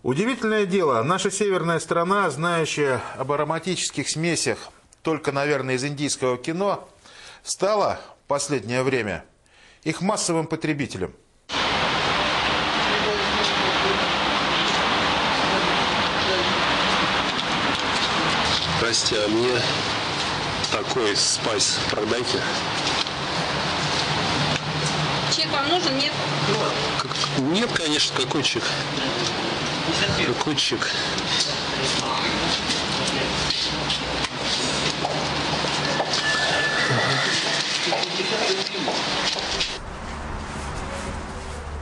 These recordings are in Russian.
Удивительное дело, наша северная страна, знающая об ароматических смесях только, наверное, из индийского кино, стала в последнее время их массовым потребителем. Здрасте, а мне такой спайс продайте. Чек вам нужен, нет? Нет, конечно, какой чек? Какой чек?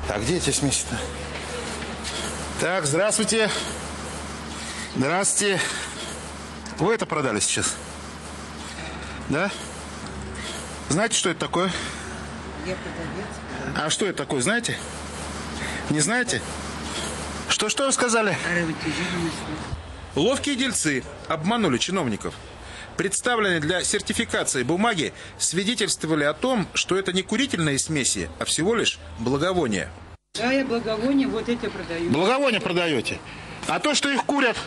А где эти смеси-то? Так, здравствуйте. Здравствуйте. Вы это продали сейчас? Да? Знаете, что это такое? Я продавец. А что это такое, знаете? Не знаете? Что вы сказали? Ловкие дельцы обманули чиновников. Представленные для сертификации бумаги свидетельствовали о том, что это не курительные смеси, а всего лишь благовония. Да, я благовония вот эти продаю. Благовония продаете? А то, что их курят?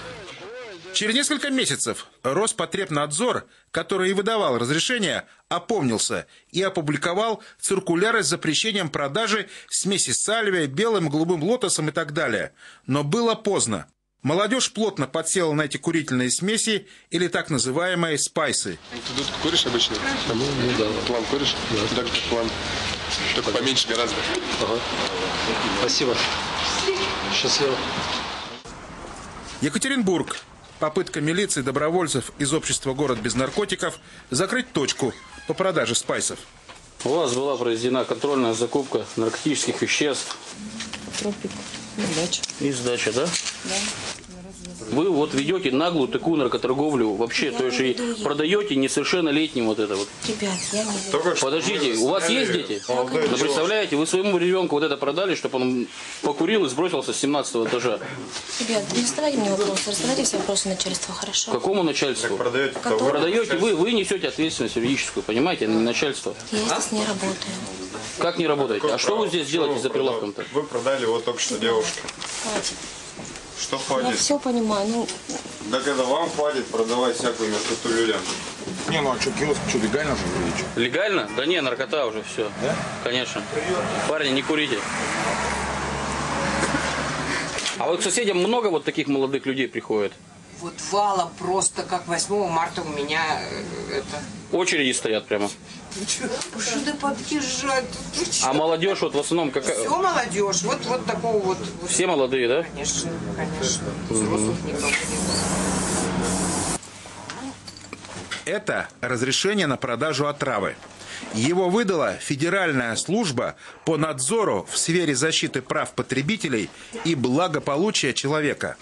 Через несколько месяцев Роспотребнадзор, который и выдавал разрешение, опомнился и опубликовал циркуляры с запрещением продажи смеси сальвия, белым, голубым лотосом и так далее. Но было поздно. Молодежь плотно подсела на эти курительные смеси или так называемые спайсы. Ты тут куришь обычно? Ну да. План куришь? Да. Так, план. Только поменьше гораздо. Ага. Спасибо. Счастливо. Екатеринбург. Попытка милиции добровольцев из общества «Город без наркотиков» закрыть точку по продаже спайсов. У вас была произведена контрольная закупка наркотических веществ. Тропик. И сдача. И сдача, да? Да. Вы вот ведете наглую такую наркоторговлю вообще, то есть и продаете несовершеннолетним вот это вот. Ребят, я не веду. Подождите, у вас есть дети? Ну, представляете, вы своему ребенку вот это продали, чтобы он покурил и сбросился с 17-го этажа. Ребят, не задавайте мне вопросы, задавайте все вопросы начальству, хорошо? Какому начальству? Продаете вы несете ответственность юридическую, понимаете, а не начальство. Я здесь не работаю. Как не работаете? А что вы здесь делаете за прилавком-то? Вы продали вот только что девушке. Хватит. Что Я хватит? все понимаю, ну... Да когда вам хватит продавать всякую наркоту людям. Не, ну а что, киоск, что, легально же или что? Легально? Да не, наркота уже все. Да? Конечно. Парни, не курите. А вот к соседям много вот таких молодых людей приходит? Вот валом просто, как 8 марта у меня это... Очереди стоят прямо. Сюда подъезжать. А молодежь вот в основном какая? Все молодежь. Вот такого вот. Все молодые, да? Конечно, конечно. Взрослых никого нет. Это разрешение на продажу отравы. Его выдала Федеральная служба по надзору в сфере защиты прав потребителей и благополучия человека.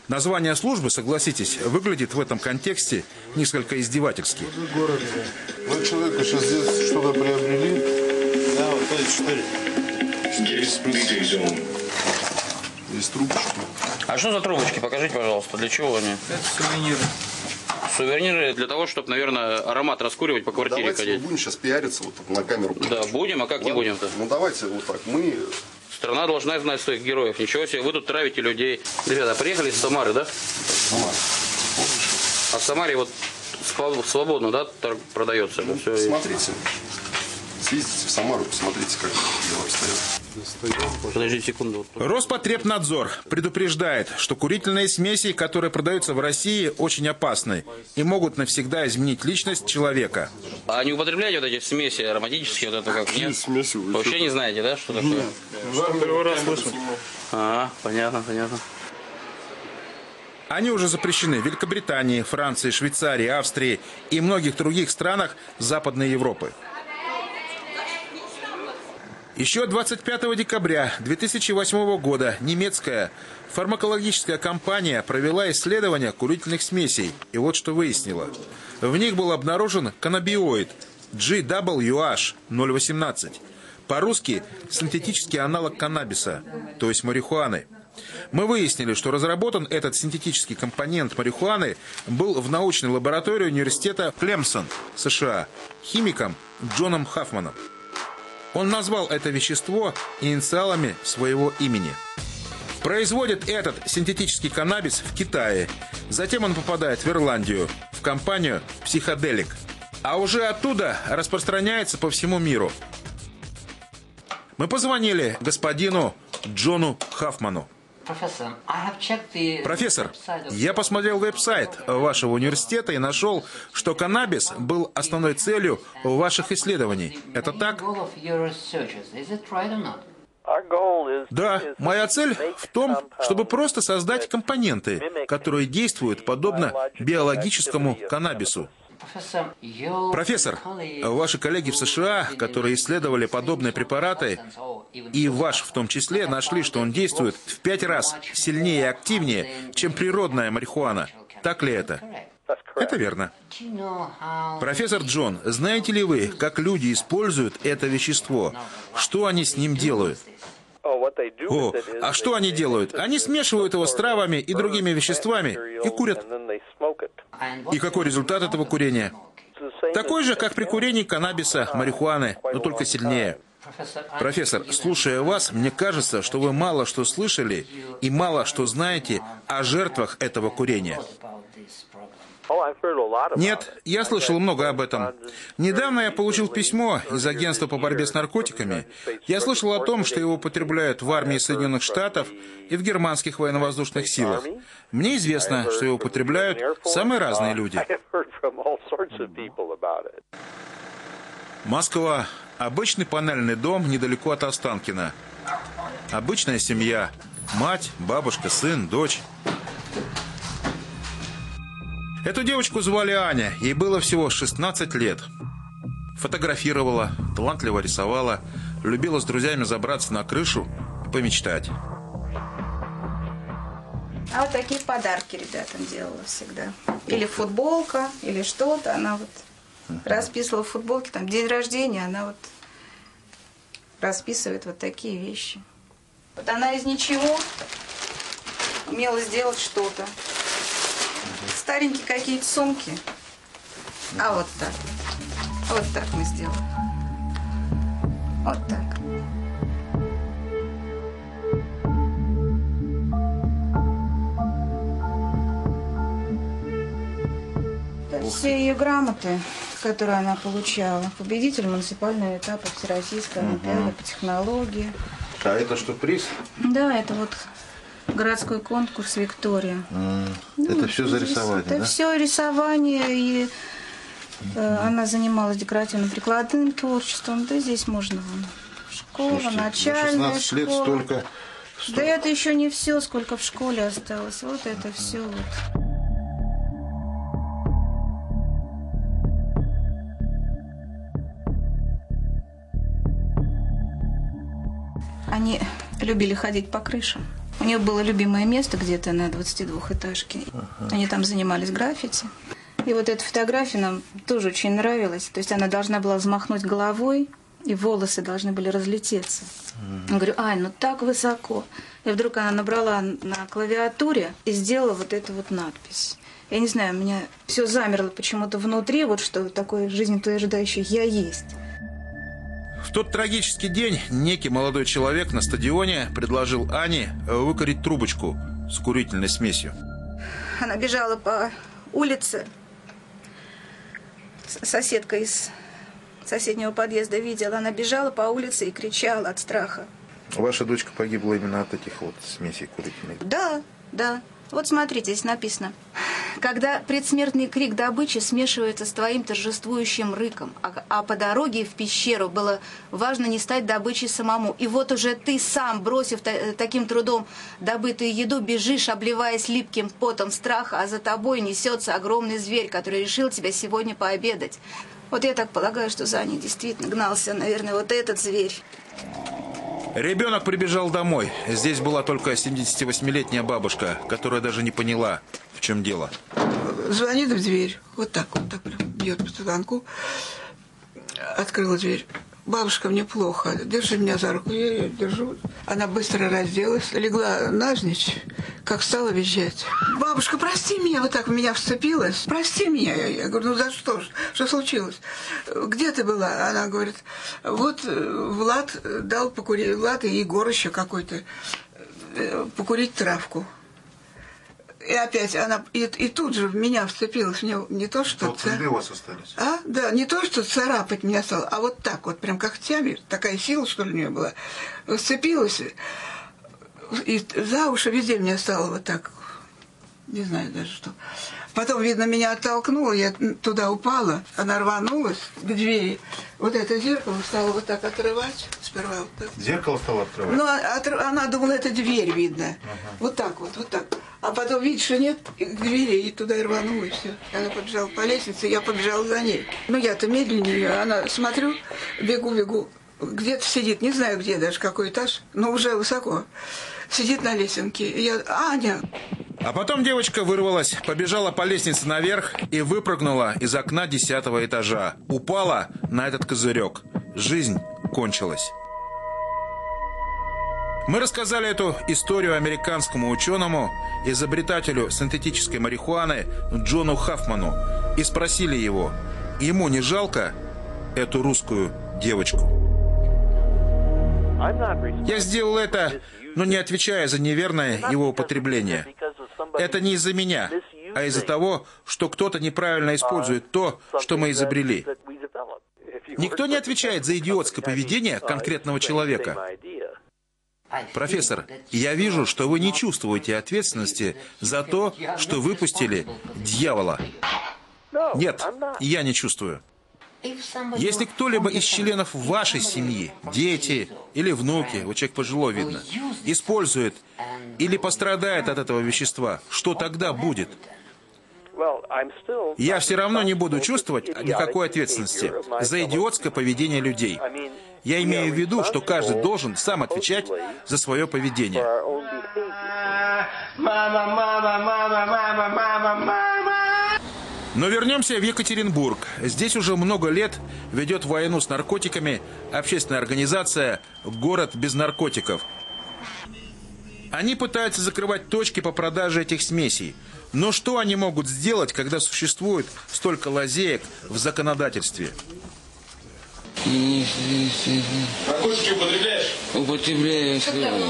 Название службы, согласитесь, выглядит в этом контексте несколько издевательски. Вы человеку сейчас здесь что-то приобрели? Да, вот эти 4. Есть трубочки. А что за трубочки? Покажите, пожалуйста, для чего они? Это сувениры. Сувениры для того, чтобы, наверное, аромат раскуривать по квартире давайте ходить. Мы будем сейчас пиариться вот так на камеру. Да, будем, а как не будем-то? Ну давайте вот так. Мы... Страна должна знать своих героев. Ничего себе, вы тут травите людей. Ребята, приехали из Самары, да? Самара. А в Самаре вот свободно, да, продается это все? Смотрите. Съездите в Самару, посмотрите, как дела обстоят. Подождите секунду. Роспотребнадзор предупреждает, что курительные смеси, которые продаются в России, очень опасны и могут навсегда изменить личность человека. А не употребляете вот эти смеси ароматические, вот это как? Нет? Смеси вы Вообще не знаете, да, что такое? Первый раз слышим. Понятно. Они уже запрещены в Великобритании, Франции, Швейцарии, Австрии и многих других странах Западной Европы. Еще 25 декабря 2008 года немецкая фармакологическая компания провела исследование курительных смесей. И вот что выяснила. В них был обнаружен каннабиоид GWH-018. По-русски синтетический аналог каннабиса, то есть марихуаны. Мы выяснили, что разработан этот синтетический компонент марихуаны был в научной лаборатории университета Клемсон, США, химиком Джоном Хаффманом. Он назвал это вещество инициалами своего имени. Производит этот синтетический каннабис в Китае. Затем он попадает в Ирландию, в компанию «Психоделик». А уже оттуда распространяется по всему миру. Мы позвонили господину Джону Хаффману. Профессор, я посмотрел веб-сайт вашего университета и нашел, что каннабис был основной целью ваших исследований. Это так? Да, моя цель в том, чтобы просто создать компоненты, которые действуют подобно биологическому каннабису. Профессор, ваши коллеги в США, которые исследовали подобные препараты, и ваш в том числе, нашли, что он действует в 5 раз сильнее и активнее, чем природная марихуана. Так ли это? Это верно. Профессор Джон, знаете ли вы, как люди используют это вещество? Что они с ним делают? О, а что они делают? Они смешивают его с травами и другими веществами и курят. И какой результат этого курения? Такой же, как при курении каннабиса, марихуаны, но только сильнее. Профессор, слушая вас, мне кажется, что вы мало что слышали и мало что знаете о жертвах этого курения. Нет, я слышал много об этом. Недавно я получил письмо из агентства по борьбе с наркотиками. Я слышал о том, что его употребляют в армии Соединенных Штатов и в германских военно-воздушных силах. Мне известно, что его употребляют самые разные люди. Москва. Обычный панельный дом недалеко от Останкино. Обычная семья. Мать, бабушка, сын, дочь. Эту девочку звали Аня, ей было всего 16 лет. Фотографировала, талантливо рисовала, любила с друзьями забраться на крышу и помечтать. А вот такие подарки ребятам делала всегда. Или футболка, или что-то. Она вот расписывала в футболке, там день рождения, она вот расписывает вот такие вещи. Вот она из ничего умела сделать что-то. Старенькие какие-то сумки. А вот так. Вот так мы сделали. Вот так. Это все ее грамоты, которые она получала. Победитель муниципального этапа Всероссийской олимпиады по технологии. А это что, приз? Да, это вот городской конкурс «Виктория». Это все за рисование, это все рисование, и она занималась декоративно-прикладным творчеством. Да здесь можно вон, школа, слушайте, начальная 16 лет школа. столько... Да это еще не все, сколько в школе осталось. Вот это все вот. Они любили ходить по крышам. У нее было любимое место где-то на 22-этажке. Они там занимались граффити. И вот эта фотография нам тоже очень нравилась. То есть она должна была взмахнуть головой, и волосы должны были разлететься. Я говорю, Ань, ну так высоко. И вдруг она набрала на клавиатуре и сделала вот эту вот надпись. Я не знаю, у меня все замерло почему-то внутри, вот что такое жизнеутверждающее «я есть». В тот трагический день некий молодой человек на стадионе предложил Ане выкурить трубочку с курительной смесью. Она бежала по улице. Соседка из соседнего подъезда видела. Она бежала по улице и кричала от страха. Ваша дочка погибла именно от этих вот смесей курительных? Да, да. Вот смотрите, здесь написано. Когда предсмертный крик добычи смешивается с твоим торжествующим рыком, а по дороге в пещеру было важно не стать добычей самому. И вот уже ты сам, бросив таким трудом добытую еду, бежишь, обливаясь липким потом страха, а за тобой несется огромный зверь, который решил тебя сегодня пообедать. Вот я так полагаю, что за ней действительно гнался, наверное, вот этот зверь. Ребенок прибежал домой. Здесь была только 78-летняя бабушка, которая даже не поняла, в чем дело. Звонит в дверь. Вот так прям бьет по звонку. Открыла дверь. Бабушка, мне плохо. Держи меня за руку. Я ее держу. Она быстро разделась, легла навзничь, как стала визжать. Бабушка, прости меня. Вот так в меня вцепилась. Прости меня. Я говорю, ну за что? Что случилось? Где ты была? Она говорит, вот Влад дал покурить. Влад и Егор еще какой-то. покурить травку. И опять она и тут же в меня вцепилась. Мне не то, что... Вот следы у вас остались. Да, не то, что царапать меня стало, а вот так вот, прям когтями. Такая сила, что ли, у нее была. Вцепилась. И за уши везде меня стало вот так. Не знаю даже что. Потом, видно, меня оттолкнуло, я туда упала, она рванулась к двери. Вот это зеркало стало вот так отрывать сперва. Вот так. Зеркало стало открывать? Ну, она думала, это дверь видно. Вот так вот, вот так. А потом, видишь, что нет, к двери, и туда и рванула, и все. Она побежала по лестнице, я побежала за ней. Ну, я-то медленнее, она, смотрю, бегу. Где-то сидит, не знаю где даже, какой этаж, но уже высоко. Сидит на лесенке. И я, Аня! А потом девочка вырвалась, побежала по лестнице наверх и выпрыгнула из окна 10-го этажа. Упала на этот козырек. Жизнь кончилась. Мы рассказали эту историю американскому ученому, изобретателю синтетической марихуаны Джону Хаффману и спросили его, ему не жалко эту русскую девочку? Я сделал это, но не отвечая за неверное его употребление. Это не из-за меня, а из-за того, что кто-то неправильно использует то, что мы изобрели. Никто не отвечает за идиотское поведение конкретного человека. Профессор, я вижу, что вы не чувствуете ответственности за то, что выпустили дьявола. Нет, я не чувствую. Если кто-либо из членов вашей семьи, дети или внуки, вот человек пожилой видно, использует или пострадает от этого вещества, что тогда будет? Я все равно не буду чувствовать никакой ответственности за идиотское поведение людей. Я имею в виду, что каждый должен сам отвечать за свое поведение. Но вернемся в Екатеринбург. Здесь уже много лет ведет войну с наркотиками общественная организация «Город без наркотиков». Они пытаются закрывать точки по продаже этих смесей. Но что они могут сделать, когда существует столько лазеек в законодательстве? Наркотики употребляешь? Употребляю,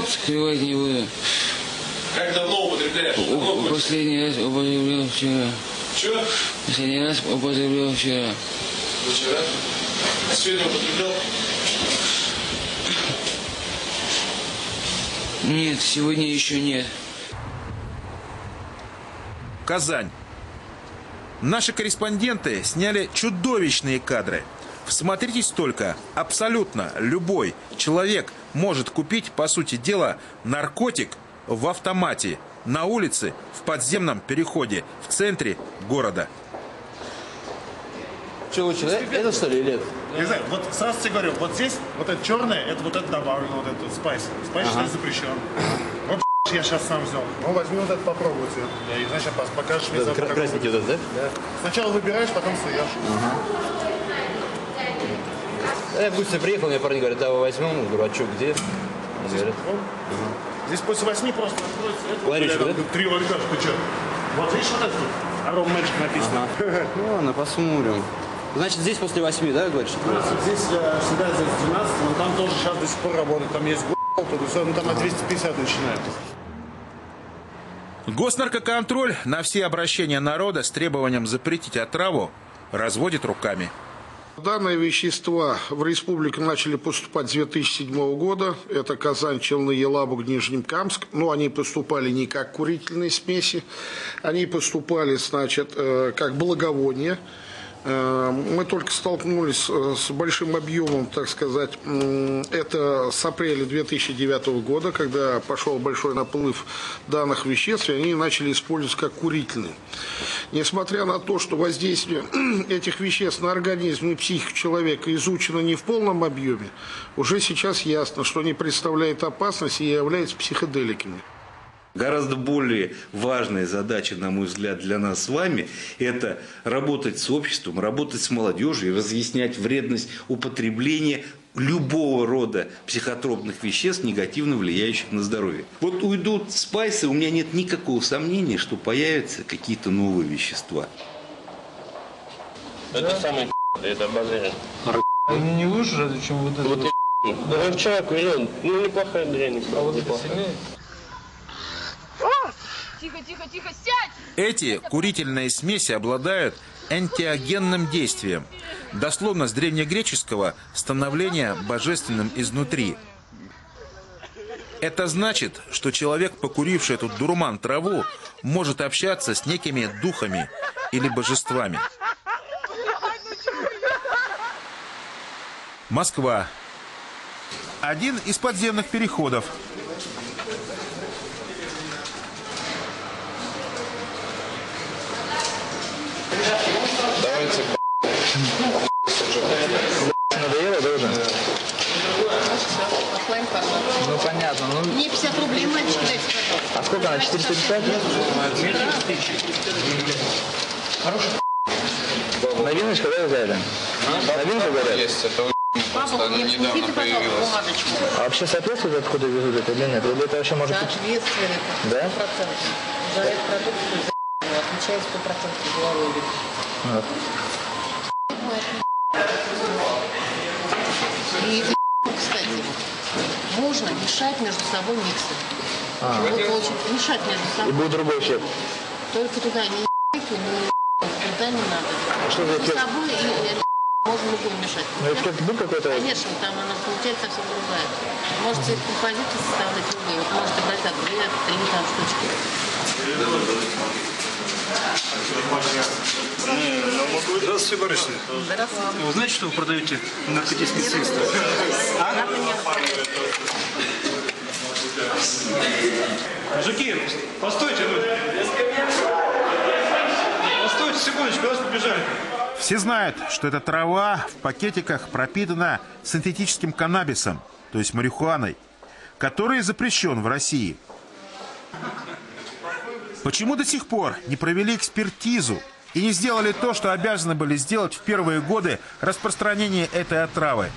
скрывать не буду. Как давно употребляешь? Последний раз употреблял вчера. Что? Последний раз употреблял вчера. Вчера? А сегодня употреблял? Нет, сегодня еще нет. Казань. Наши корреспонденты сняли чудовищные кадры. Всмотритесь только, абсолютно любой человек может купить, по сути дела, наркотик в автомате, на улице, в подземном переходе, в центре города. Что лучше, это что ли или это? Не знаю, вот сразу тебе говорю, вот здесь, вот это черное, это вот это добавлено, вот это спайс. Спайс считается запрещен. Вот я сейчас сам взял. Ну, возьми вот это, попробуйте. И, значит, покажешь мне завтра. Красненький вот этот, да? Да. Сначала выбираешь, потом суешь. Я быстро приехал, мне парни говорят, да, возьмем, дурачок, где? Говорят. Здесь после 8 просто откроется. Ларечка, да? Три ларька, ты что? Вот видишь вот это тут? Аром Magic написано. Ну ладно, посмотрим. Значит, здесь после 8, да, говоришь? Здесь всегда здесь 12, но там тоже сейчас до сих пор работает. Там есть ну там на 250 начинают. Госнаркоконтроль на все обращения народа с требованием запретить отраву разводит руками. Данные вещества в республику начали поступать с 2007 года. Это Казань, Челны, Елабуг, Нижнекамск. Но они поступали не как курительные смеси. Они поступали, значит, как благовония. Мы только столкнулись с большим объемом, так сказать, это с апреля 2009 года, когда пошел большой наплыв данных веществ, и они начали использоваться как курительные. Несмотря на то, что воздействие этих веществ на организм и психику человека изучено не в полном объеме, уже сейчас ясно, что они представляют опасность и являются психоделиками. Гораздо более важная задача, на мой взгляд, для нас с вами – это работать с обществом, работать с молодежью и разъяснять вредность употребления любого рода психотропных веществ, негативно влияющих на здоровье. Вот уйдут спайсы, у меня нет никакого сомнения, что появятся какие-то новые вещества. Это самый это базарин. Они не лучше, разве чем вот это? Вот я вчера курил, ну неплохая дрянь. А вот это сильнее? Тихо, тихо, тихо, сядь! Эти курительные смеси обладают энтеогенным действием, дословно с древнегреческого «становление божественным изнутри». Это значит, что человек, покуривший эту дурман траву, может общаться с некими духами или божествами. Москва. Один из подземных переходов. Давайте. Надоело, да, уже? Ну, понятно. Ну... Мне 50 рублей, мальчики, дайте, пожалуйста. А сколько она? 450? Новиночка, да, взяли? Новинка, говорят? Есть, это Папа, мне принесите, пожалуйста, бумажечку. А вообще соответствует, откуда везут это или нет? Или это вообще может быть... Соответственно, да? 100%. За этот продукт отвечает 100% головой людей. Вот. И, кстати, можно мешать между собой миксы. Мешать между собой. И будет другой эффект. Только туда не туда не надо. Что за эффект? С собой и можно любой мешать. Ну, эффект был какой-то? Конечно, там она получается совсем другая. Можете композиции составлять любые. Вот можете брать от 2-3 там штучки. Здравствуйте, барышня. Здравствуйте. Вы знаете, что вы продаете наркотические средства? Мужики, постойте вы. Постойте секундочку, раз побежали. Все знают, что эта трава в пакетиках пропитана синтетическим каннабисом, то есть марихуаной, который запрещен в России. Почему до сих пор не провели экспертизу и не сделали то, что обязаны были сделать в первые годы распространения этой отравы?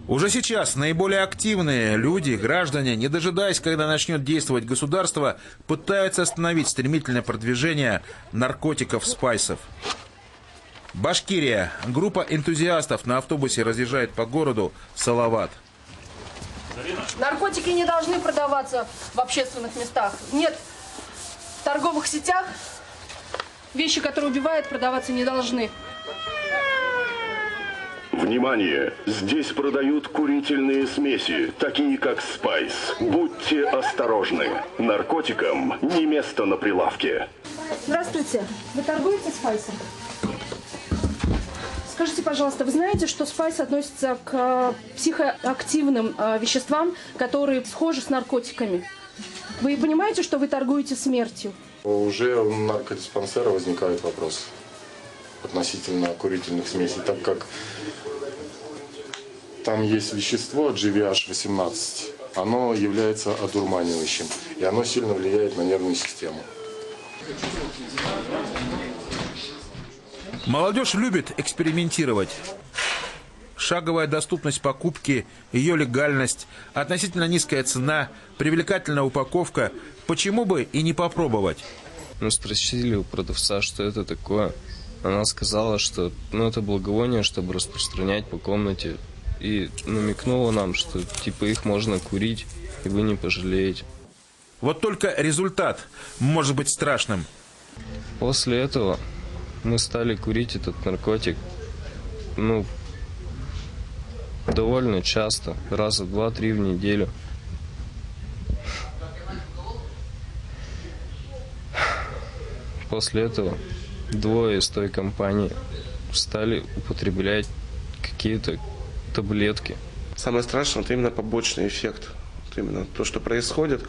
Уже сейчас наиболее активные люди, граждане, не дожидаясь, когда начнет действовать государство, пытаются остановить стремительное продвижение наркотиков-спайсов. Башкирия. Группа энтузиастов на автобусе разъезжает по городу Салават. Наркотики не должны продаваться в общественных местах. Нет, в торговых сетях вещи, которые убивают, продаваться не должны. Внимание! Здесь продают курительные смеси, такие как спайс. Будьте осторожны. Наркотикам не место на прилавке. Здравствуйте. Вы торгуете спайсом? Скажите, пожалуйста, вы знаете, что спайс относится к психоактивным веществам, которые схожи с наркотиками? Вы понимаете, что вы торгуете смертью? Уже у наркодиспансера возникает вопрос относительно курительных смесей, так как там есть вещество GVH-18, оно является одурманивающим, и оно сильно влияет на нервную систему. Молодежь любит экспериментировать. Шаговая доступность покупки, ее легальность, относительно низкая цена, привлекательная упаковка. Почему бы и не попробовать? Мы спросили у продавца, что это такое. Она сказала, что это благовоние, чтобы распространять по комнате. И намекнула нам, что типа их можно курить, и вы не пожалеете. Вот только результат может быть страшным. После этого мы стали курить этот наркотик, довольно часто, раза 2-3 в неделю. После этого двое из той компании стали употреблять какие-то таблетки. Самое страшное — это именно побочный эффект. Вот именно то, что происходит.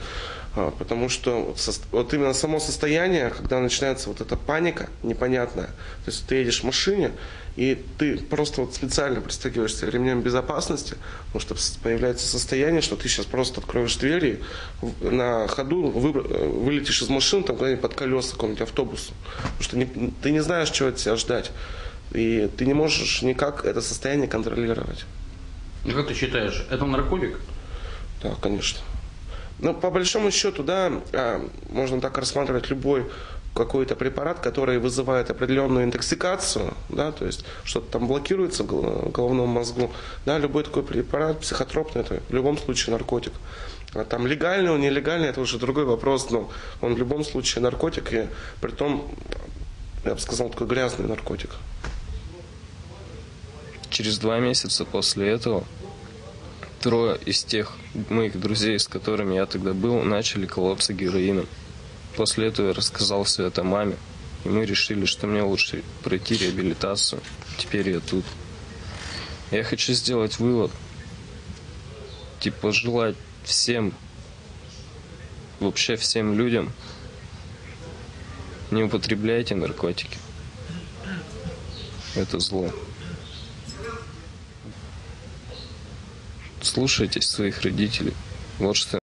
Потому что вот именно само состояние, когда начинается вот эта паника непонятная, то есть ты едешь в машине, и ты просто вот специально пристегиваешься ремнем безопасности, потому что появляется состояние, что ты сейчас просто откроешь двери, на ходу вылетишь из машины там куда-нибудь под колеса какого-нибудь автобуса. Потому что ты не знаешь, чего от тебя ждать. И ты не можешь никак это состояние контролировать. И как ты считаешь, это наркотик? Да, конечно. Но по большому счету, да, можно так рассматривать любой какой-то препарат, который вызывает определенную интоксикацию, да, то есть что-то там блокируется в головном мозгу, да, любой такой препарат психотропный, это в любом случае наркотик. А там легальный он, нелегальный, это уже другой вопрос, но он в любом случае наркотик, и притом, я бы сказал, такой грязный наркотик. Через 2 месяца после этого 3 из тех моих друзей, с которыми я тогда был, начали колоться героином. После этого я рассказал все это маме, и мы решили, что мне лучше пройти реабилитацию. Теперь я тут. Я хочу сделать вывод. Типа желать всем, вообще всем людям, не употребляйте наркотики. Это зло. Слушайтесь своих родителей. Вот что